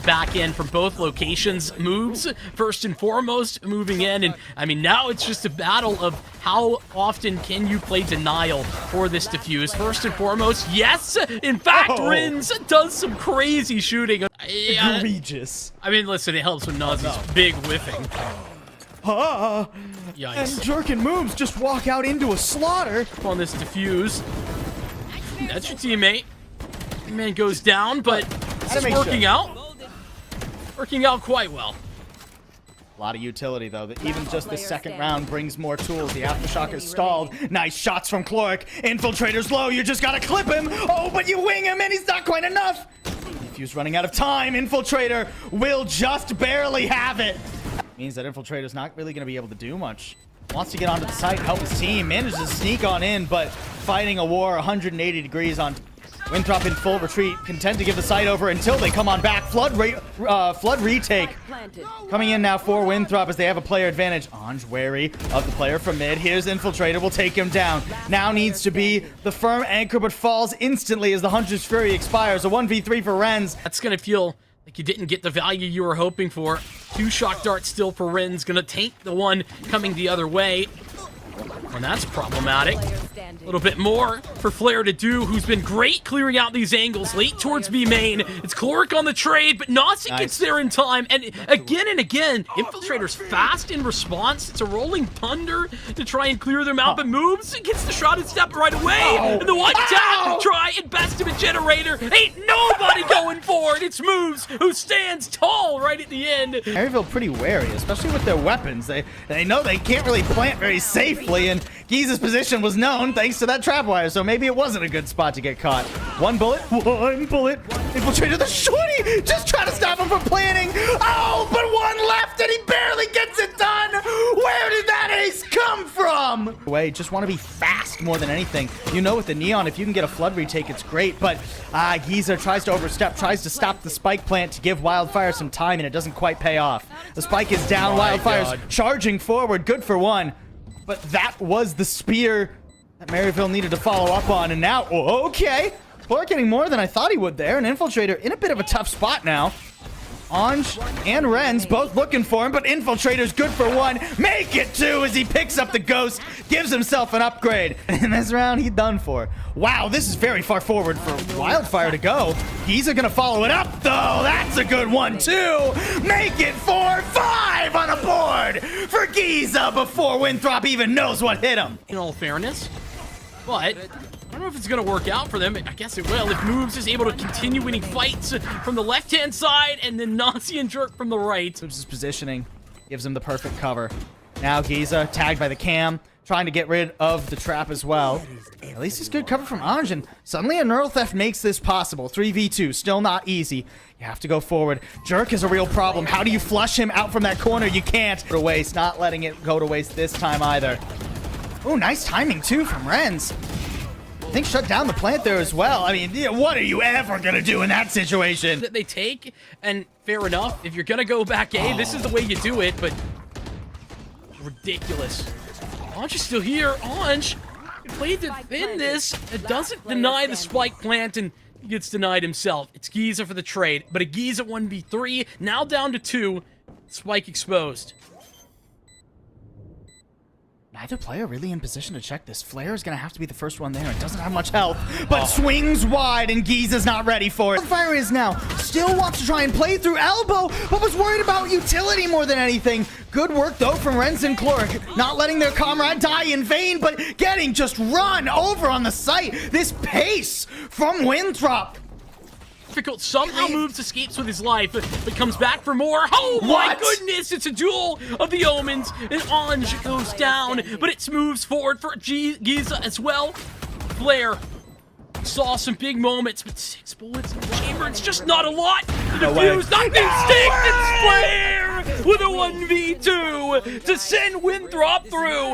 back in from both locations. Moves, first and foremost, moving in. And, I mean, now it's just a battle of how often can you play denial for this defuse. First and foremost, yes! In fact, Rins does some crazy shooting. Egregious. I mean, listen, it helps with Nazi's big whiffing. Yikes. And Jerk and Mooms just walk out into a slaughter. On this defuse. That's your teammate. Man goes down, but this is working out. Working out quite well. A lot of utility, though. That even just the second round brings more tools. The Aftershock is stalled. Nice shots from Cloric. Infiltrator's low. You just gotta clip him. Oh, but you wing him, and he's not quite enough. Defuse running out of time. Infiltrator will just barely have it. Means that Infiltrator's not really gonna be able to do much. Wants to get onto the site, help his team. Manages to sneak on in, but fighting a war 180 degrees on Winthrop in full retreat, content to give the site over until they come on back. Flood retake coming in now for Winthrop as they have a player advantage. Anj wary of the player from mid. Here's Infiltrator, will take him down. Now needs to be the firm anchor, but falls instantly as the Hunter's Fury expires. A 1v3 for Renz. That's gonna feel like you didn't get the value you were hoping for. 2 shock darts still for Renz, gonna taint the one coming the other way. And that's problematic. A little bit more for Flair to do, who's been great clearing out these angles late towards B main. It's Cloric on the trade, but Nazi gets there in time. And again, Infiltrator's fast in response. It's a rolling thunder to try and clear them out, but moves and gets the shrouded step right away. And the one down try and best of a generator. Ain't nobody going for it. It's Moves who stands tall right at the end. Maryville pretty wary, especially with their weapons. They know they can't really plant very safely, and Giza's position was known thanks to that trap wire, so maybe it wasn't a good spot to get caught. One bullet. Infiltrator the shorty, just trying to stop him from planning. Oh, but one left and he barely gets it done. Where did that ace come from? Wait, just want to be fast more than anything. You know, with the Neon, if you can get a flood retake, it's great, but Giza tries to overstep, tries to stop the spike plant to give Wildfire some time, and it doesn't quite pay off. The spike is down, Wildfire's charging forward, good for one. But that was the spear that Maryville needed to follow up on, and now, okay. Cloric getting more than I thought he would there. An Infiltrator in a bit of a tough spot now. Anj and Renz both looking for him, but Infiltrator's good for one. Make it two as he picks up the ghost, gives himself an upgrade. In this round, he's done for. Wow, this is very far forward for Wildfire to go. Giza gonna follow it up, though. That's a good one, too. Make it 4-5 on the board for Giza before Winthrop even knows what hit him. In all fairness, but I don't know if it's going to work out for them. I guess it will if Moves is able to continue winning fights from the left-hand side and then Nazi and Jerk from the right. Moves' positioning gives him the perfect cover. Now Giza tagged by the cam, trying to get rid of the trap as well. At least he's good cover from Anj, and suddenly a Neural Theft makes this possible. 3v2, still not easy. You have to go forward. Jerk is a real problem. How do you flush him out from that corner? You can't. Go to waste, not letting it go to waste this time either. Oh, nice timing too from Renz. I think shut down the plant there as well. I mean, what are you ever going to do in that situation? That they take, and fair enough. If you're going to go back A, this is the way you do it, but ridiculous. Anj is still here. Anj played to win this. It doesn't deny the spike plant, and he gets denied himself. It's Giza for the trade, but a Giza 1v3, now down to 2. Spike exposed. Neither player really in position to check this. Flair is going to have to be the first one there. It doesn't have much health, but swings wide, and Giza's not ready for it. Fire is now still wants to try and play through elbow, but was worried about utility more than anything. Good work, though, from Renz and Cloric. Not letting their comrade die in vain, but getting just run over on the site. This pace from Winthrop. Difficult, somehow Moves, escapes with his life, but comes back for more. Oh my goodness, it's a duel of the omens, and Anj goes down, but it's Moves forward for Giza as well. Flair saw some big moments, but 6 bullets in the chamber, it's just not a lot. The defuse, not being staked, it's Flair with a 1v2 to send Winthrop through.